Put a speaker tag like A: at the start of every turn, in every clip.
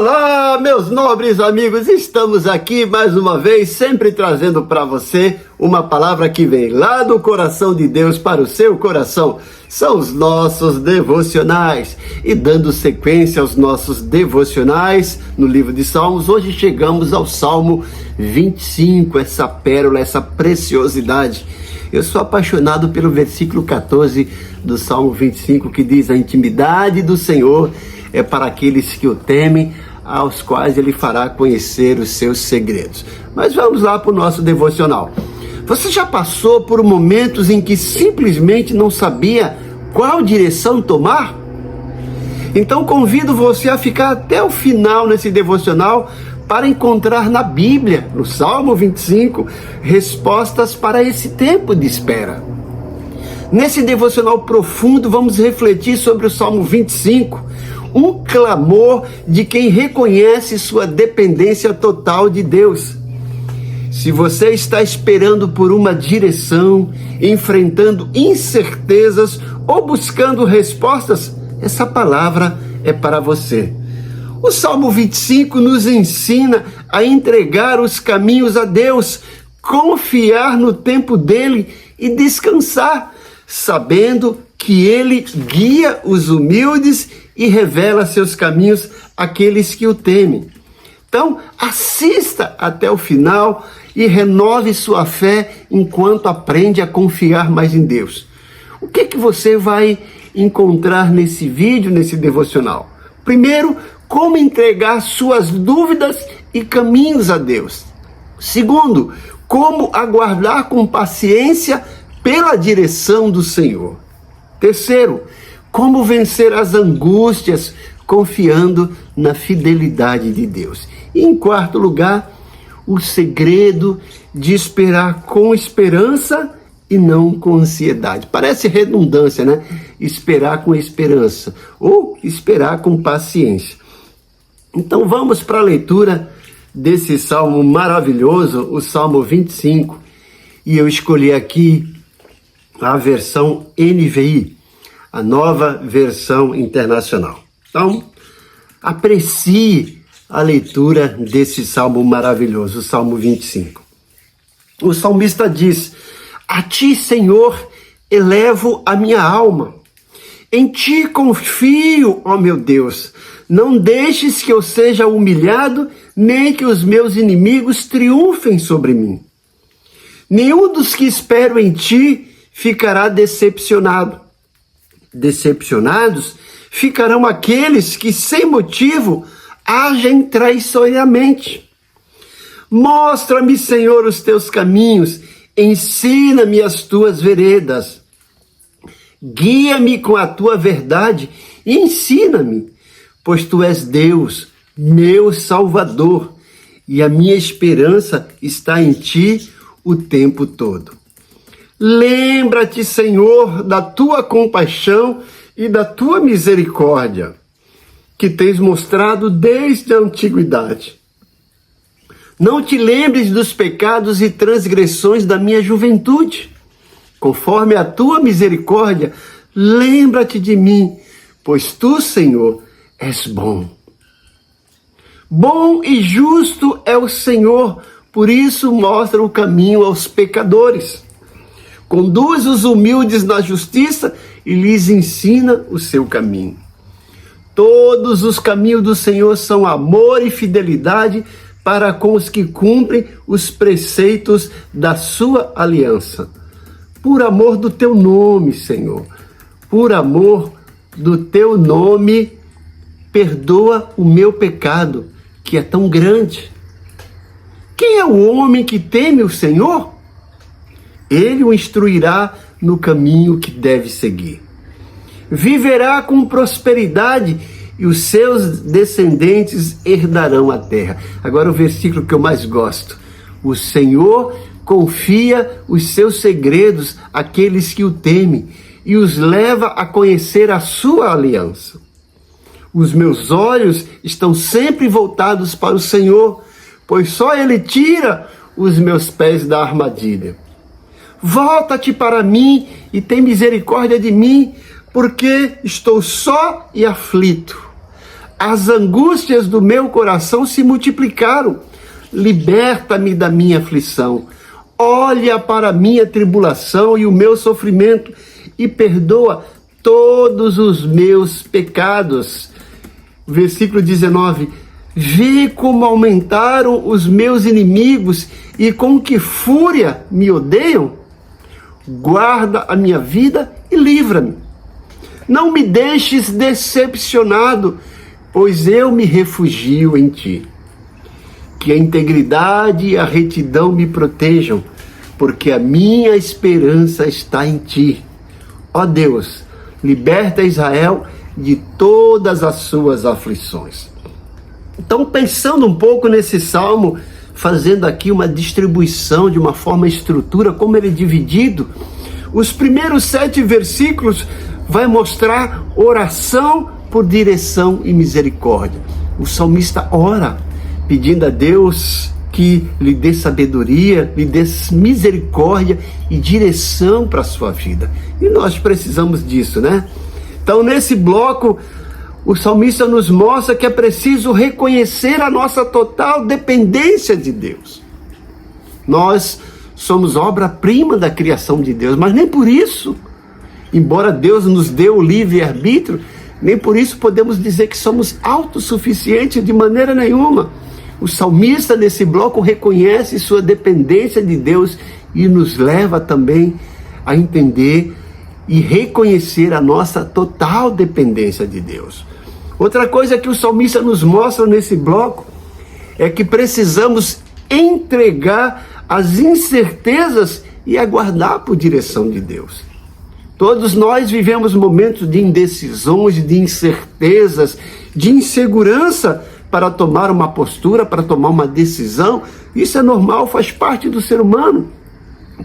A: Olá, meus nobres amigos, estamos aqui mais uma vez, sempre trazendo para você uma palavra que vem lá do coração de Deus para o seu coração. São os nossos devocionais. E dando sequência aos nossos devocionais no livro de Salmos, hoje chegamos ao Salmo 25, essa pérola, essa preciosidade. Eu sou apaixonado pelo versículo 14 do Salmo 25, que diz: a intimidade do Senhor é para aqueles que o temem, aos quais ele fará conhecer os seus segredos. Mas vamos lá para o nosso devocional. Você já passou por momentos em que simplesmente não sabia qual direção tomar? Então convido você a ficar até o final nesse devocional para encontrar na Bíblia, no Salmo 25, respostas para esse tempo de espera. Nesse devocional profundo, vamos refletir sobre o Salmo 25, um clamor de quem reconhece sua dependência total de Deus. Se você está esperando por uma direção, enfrentando incertezas ou buscando respostas, essa palavra é para você. O Salmo 25 nos ensina a entregar os caminhos a Deus, confiar no tempo dele e descansar, sabendo que ele guia os humildes e revela seus caminhos àqueles que o temem. Então, assista até o final e renove sua fé enquanto aprende a confiar mais em Deus. O que você vai encontrar nesse vídeo, nesse devocional? Primeiro, como entregar suas dúvidas e caminhos a Deus. Segundo, como aguardar com paciência pela direção do Senhor. Terceiro, como vencer as angústias confiando na fidelidade de Deus. E em quarto lugar, o segredo de esperar com esperança e não com ansiedade. Parece redundância, né? Esperar com esperança ou esperar com paciência. Então vamos para a leitura desse salmo maravilhoso, o Salmo 25. E eu escolhi aqui a versão NVI, a nova versão internacional. Então, aprecie a leitura desse salmo maravilhoso, o Salmo 25. O salmista diz: a ti, Senhor, elevo a minha alma. Em ti confio, ó meu Deus. Não deixes que eu seja humilhado, nem que os meus inimigos triunfem sobre mim. Nenhum dos que esperam em ti ficará decepcionado. Decepcionados ficarão aqueles que, sem motivo, agem traiçoeiramente. Mostra-me, Senhor, os teus caminhos, ensina-me as tuas veredas. Guia-me com a tua verdade e ensina-me, pois tu és Deus, meu Salvador, e a minha esperança está em ti o tempo todo. Lembra-te, Senhor, da tua compaixão e da tua misericórdia, que tens mostrado desde a antiguidade. Não te lembres dos pecados e transgressões da minha juventude. Conforme a tua misericórdia, lembra-te de mim, pois tu, Senhor, és bom. Bom e justo é o Senhor, por isso mostra o caminho aos pecadores. Conduz os humildes na justiça e lhes ensina o seu caminho. Todos os caminhos do Senhor são amor e fidelidade para com os que cumprem os preceitos da sua aliança. Por amor do teu nome, Senhor, por amor do teu nome, perdoa o meu pecado, que é tão grande. Quem é o homem que teme o Senhor? Ele o instruirá no caminho que deve seguir. Viverá com prosperidade e os seus descendentes herdarão a terra. Agora o versículo que eu mais gosto. O Senhor confia os seus segredos àqueles que o temem e os leva a conhecer a sua aliança. Os meus olhos estão sempre voltados para o Senhor, pois só Ele tira os meus pés da armadilha. Volta-te para mim e tem misericórdia de mim, porque estou só e aflito. as angústias do meu coração se multiplicaram. Liberta-me da minha aflição. Olha para a minha tribulação e o meu sofrimento e perdoa todos os meus pecados. Versículo 19. Vê como aumentaram os meus inimigos e com que fúria me odeiam. Guarda a minha vida e livra-me. Não me deixes decepcionado, pois eu me refugio em ti. Que a integridade e a retidão me protejam, porque a minha esperança está em ti. Ó Deus, liberta Israel de todas as suas aflições. Então, pensando um pouco nesse salmo, fazendo aqui uma distribuição de uma forma estrutura, como ele é dividido, os primeiros 7 versículos vai mostrar oração por direção e misericórdia. O salmista ora, pedindo a Deus que lhe dê sabedoria, lhe dê misericórdia e direção para a sua vida. E nós precisamos disso, né? Então, nesse bloco, o salmista nos mostra que é preciso reconhecer a nossa total dependência de Deus. Nós somos obra-prima da criação de Deus, mas nem por isso, embora Deus nos dê o livre-arbítrio, nem por isso podemos dizer que somos autossuficientes de maneira nenhuma. O salmista nesse bloco reconhece sua dependência de Deus e nos leva também a entender e reconhecer a nossa total dependência de Deus. Outra coisa que o salmista nos mostra nesse bloco é que precisamos entregar as incertezas e aguardar por direção de Deus. Todos nós vivemos momentos de indecisões, de incertezas, de insegurança para tomar uma postura, para tomar uma decisão. Isso é normal, faz parte do ser humano,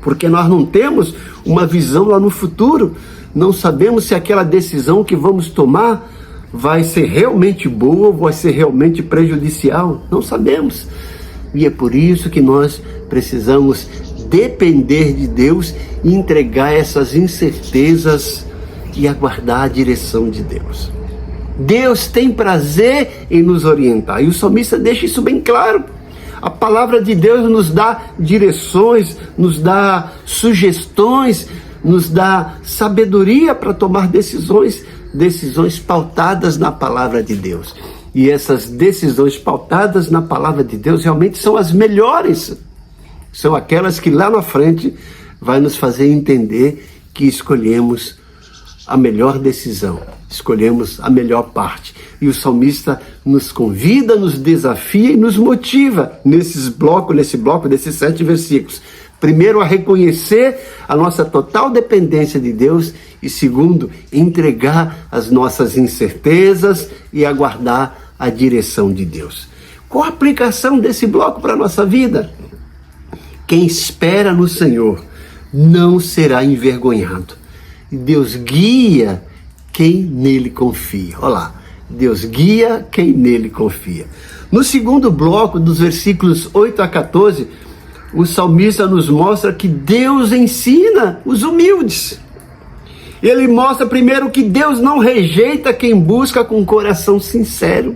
A: porque nós não temos uma visão lá no futuro, não sabemos se aquela decisão que vamos tomar vai ser realmente boa ou vai ser realmente prejudicial, não sabemos. E é por isso que nós precisamos depender de Deus e entregar essas incertezas e aguardar a direção de Deus. Deus tem prazer em nos orientar, e o salmista deixa isso bem claro. A palavra de Deus nos dá direções, nos dá sugestões, nos dá sabedoria para tomar decisões pautadas na palavra de Deus. E essas decisões pautadas na palavra de Deus realmente são as melhores. São aquelas que lá na frente vai nos fazer entender que escolhemos a melhor decisão, escolhemos a melhor parte. E o salmista nos convida, nos desafia e nos motiva nesse bloco desses 7 versículos. Primeiro, a reconhecer a nossa total dependência de Deus e segundo, entregar as nossas incertezas e aguardar a direção de Deus. Qual a aplicação desse bloco para a nossa vida? Quem espera no Senhor não será envergonhado. Deus guia quem nele confia. Olha lá, Deus guia quem nele confia. No segundo bloco, dos versículos 8 a 14, o salmista nos mostra que Deus ensina os humildes. Ele mostra primeiro que Deus não rejeita quem busca com coração sincero.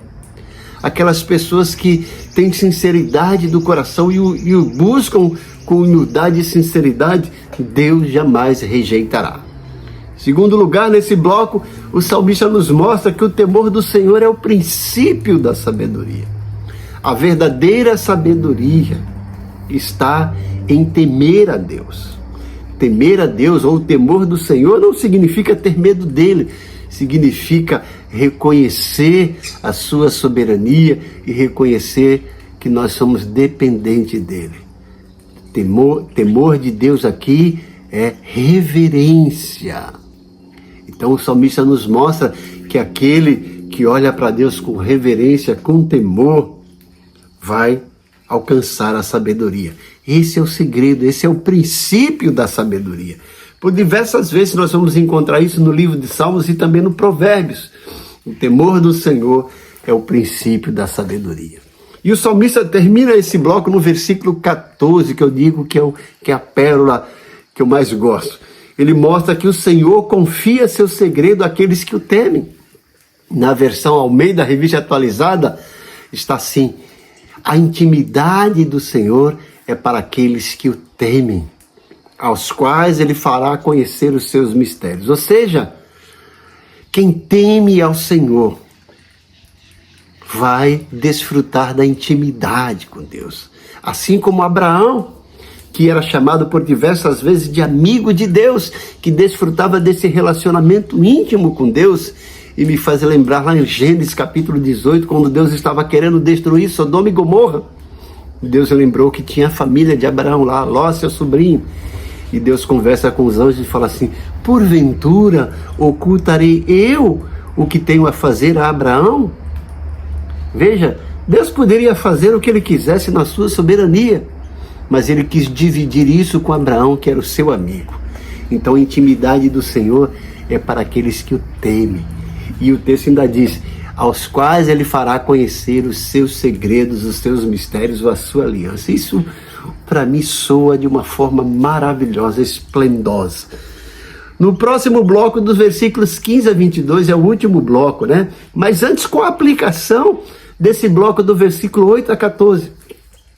A: Aquelas pessoas que têm sinceridade do coração e o buscam com humildade e sinceridade, Deus jamais rejeitará. Segundo lugar, nesse bloco, o salmista nos mostra que o temor do Senhor é o princípio da sabedoria. A verdadeira sabedoria está em temer a Deus. Temer a Deus ou o temor do Senhor não significa ter medo dele, significa reconhecer a sua soberania e reconhecer que nós somos dependentes dele. Temor de Deus aqui é reverência. Então o salmista nos mostra que aquele que olha para Deus com reverência, com temor, vai alcançar a sabedoria. Esse é o segredo, esse é o princípio da sabedoria. Por diversas vezes nós vamos encontrar isso no livro de Salmos e também no Provérbios. O temor do Senhor é o princípio da sabedoria. E o salmista termina esse bloco no versículo 14, que eu digo que é a pérola que eu mais gosto. Ele mostra que o Senhor confia seu segredo àqueles que o temem. Na versão Almeida, Revista Atualizada, está assim: a intimidade do Senhor é para aqueles que o temem, aos quais ele fará conhecer os seus mistérios. Ou seja, quem teme ao Senhor vai desfrutar da intimidade com Deus. Assim como Abraão, que era chamado por diversas vezes de amigo de Deus, que desfrutava desse relacionamento íntimo com Deus. E me faz lembrar lá em Gênesis capítulo 18, quando Deus estava querendo destruir Sodoma e Gomorra. Deus lembrou que tinha a família de Abraão lá, Ló, seu sobrinho. E Deus conversa com os anjos e fala assim: porventura ocultarei eu o que tenho a fazer a Abraão? Veja, Deus poderia fazer o que ele quisesse na sua soberania, mas ele quis dividir isso com Abraão, que era o seu amigo. Então a intimidade do Senhor é para aqueles que o temem. E o texto ainda diz: aos quais ele fará conhecer os seus segredos, os seus mistérios, a sua aliança. Isso para mim soa de uma forma maravilhosa, esplendosa. No próximo bloco, dos versículos 15 a 22, é o último bloco, né? Mas antes, com a aplicação desse bloco do versículo 8 a 14.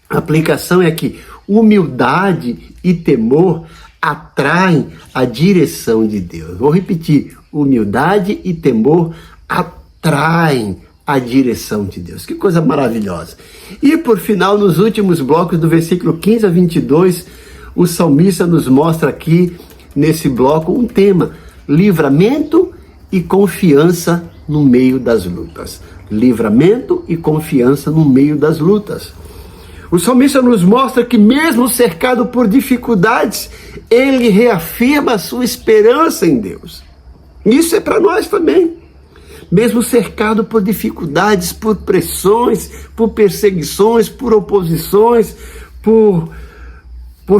A: A aplicação é que humildade e temor atraem a direção de Deus. Vou repetir: humildade e temor atraem a direção de Deus. Que coisa maravilhosa. E por final, nos últimos blocos, do versículo 15 a 22, o salmista nos mostra aqui, nesse bloco, um tema: livramento e confiança no meio das lutas. Livramento e confiança no meio das lutas. O salmista nos mostra que mesmo cercado por dificuldades, ele reafirma a sua esperança em Deus. Isso é para nós também. Mesmo cercado por dificuldades, por pressões, por perseguições, por oposições, por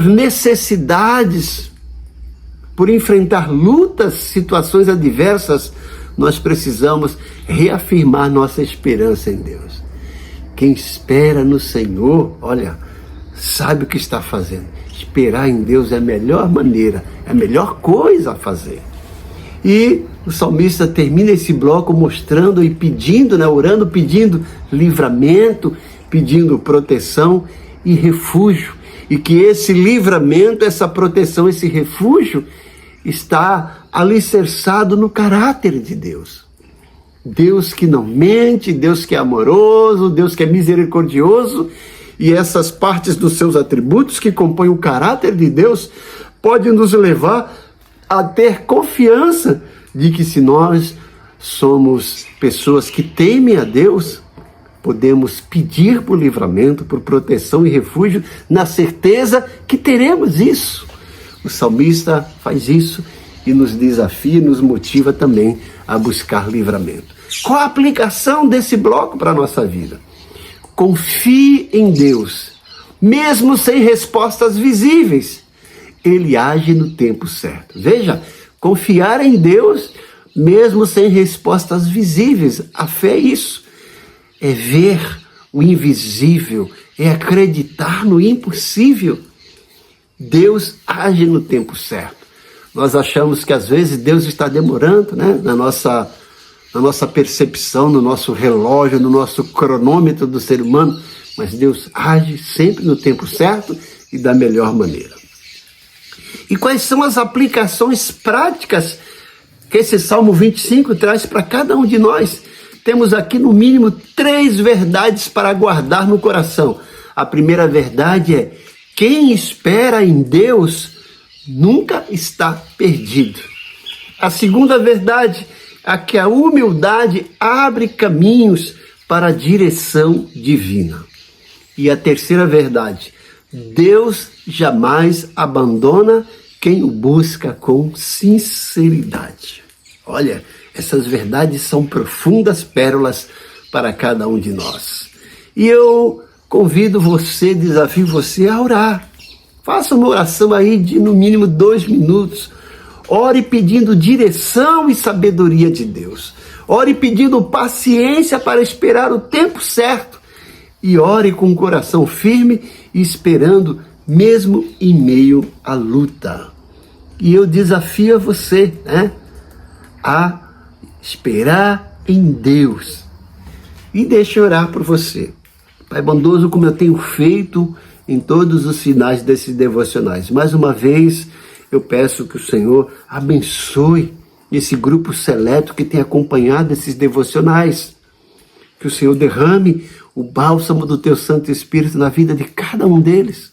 A: necessidades, por enfrentar lutas, situações adversas, nós precisamos reafirmar nossa esperança em Deus. Quem espera no Senhor, olha, sabe o que está fazendo. Esperar em Deus é a melhor maneira, é a melhor coisa a fazer. E o salmista termina esse bloco mostrando e pedindo, orando, pedindo livramento, pedindo proteção e refúgio. E que esse livramento, essa proteção, esse refúgio está alicerçado no caráter de Deus. Deus que não mente, Deus que é amoroso, Deus que é misericordioso, e essas partes dos seus atributos que compõem o caráter de Deus podem nos levar a ter confiança de que, se nós somos pessoas que temem a Deus, podemos pedir por livramento, por proteção e refúgio, na certeza que teremos isso. O salmista faz isso e nos desafia, nos motiva também a buscar livramento. Qual a aplicação desse bloco para a nossa vida? Confie em Deus, mesmo sem respostas visíveis. Ele age no tempo certo. Veja, confiar em Deus, mesmo sem respostas visíveis. A fé é isso. É ver o invisível, é acreditar no impossível. Deus age no tempo certo. Nós achamos que às vezes Deus está demorando, na nossa percepção, no nosso relógio, no nosso cronômetro do ser humano, mas Deus age sempre no tempo certo e da melhor maneira. E quais são as aplicações práticas que esse Salmo 25 traz para cada um de nós? Temos aqui no mínimo 3 verdades para guardar no coração. A primeira verdade é: quem espera em Deus nunca está perdido. A segunda verdade é que a humildade abre caminhos para a direção divina. E a terceira verdade: Deus jamais abandona quem o busca com sinceridade. Olha, essas verdades são profundas pérolas para cada um de nós. E eu convido você, desafio você a orar. Faça uma oração aí de no mínimo 2 minutos. Ore pedindo direção e sabedoria de Deus. Ore pedindo paciência para esperar o tempo certo. E ore com o coração firme e esperando mesmo em meio à luta. E eu desafio a você, a esperar em Deus. E deixa eu orar por você. Pai bondoso, como eu tenho feito em todos os finais desses devocionais. Mais uma vez, eu peço que o Senhor abençoe esse grupo seleto que tem acompanhado esses devocionais. Que o Senhor derrame o bálsamo do teu Santo Espírito na vida de cada um deles.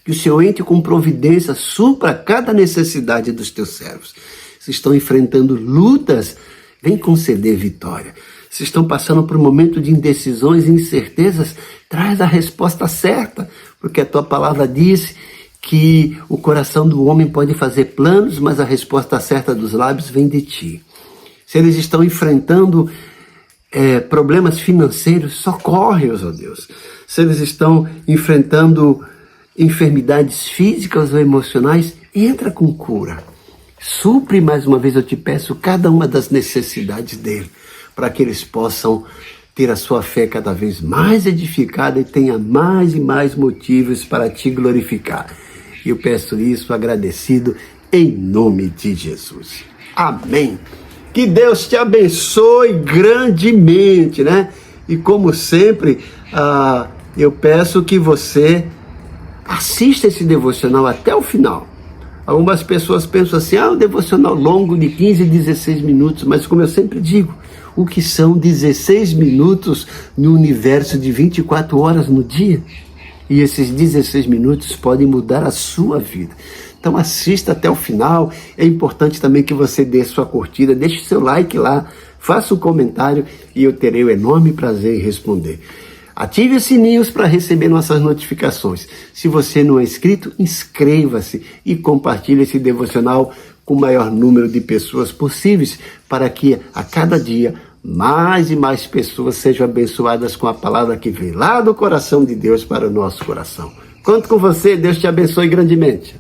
A: Que o Senhor entre com providência, supra cada necessidade dos teus servos. Se estão enfrentando lutas, vem conceder vitória. Se estão passando por um momento de indecisões e incertezas, traz a resposta certa, porque a tua palavra diz que o coração do homem pode fazer planos, mas a resposta certa dos lábios vem de ti. Se eles estão enfrentando problemas financeiros, socorre-os, ó Deus. Se eles estão enfrentando enfermidades físicas ou emocionais, entra com cura. Supre, mais uma vez eu te peço, cada uma das necessidades dele, para que eles possam ter a sua fé cada vez mais edificada e tenha mais e mais motivos para te glorificar. E eu peço isso agradecido em nome de Jesus. Amém. Que Deus te abençoe grandemente, né? E como sempre, eu peço que você assista esse devocional até o final. Algumas pessoas pensam assim, um devocional longo de 15, 16 minutos, mas como eu sempre digo, o que são 16 minutos no universo de 24 horas no dia? E esses 16 minutos podem mudar a sua vida. Então assista até o final. É importante também que você dê sua curtida, deixe seu like lá, faça um comentário e eu terei o enorme prazer em responder. Ative os sininhos para receber nossas notificações. Se você não é inscrito, inscreva-se e compartilhe esse devocional com o maior número de pessoas possíveis, para que a cada dia mais e mais pessoas sejam abençoadas com a palavra que vem lá do coração de Deus para o nosso coração. Conto com você, Deus te abençoe grandemente.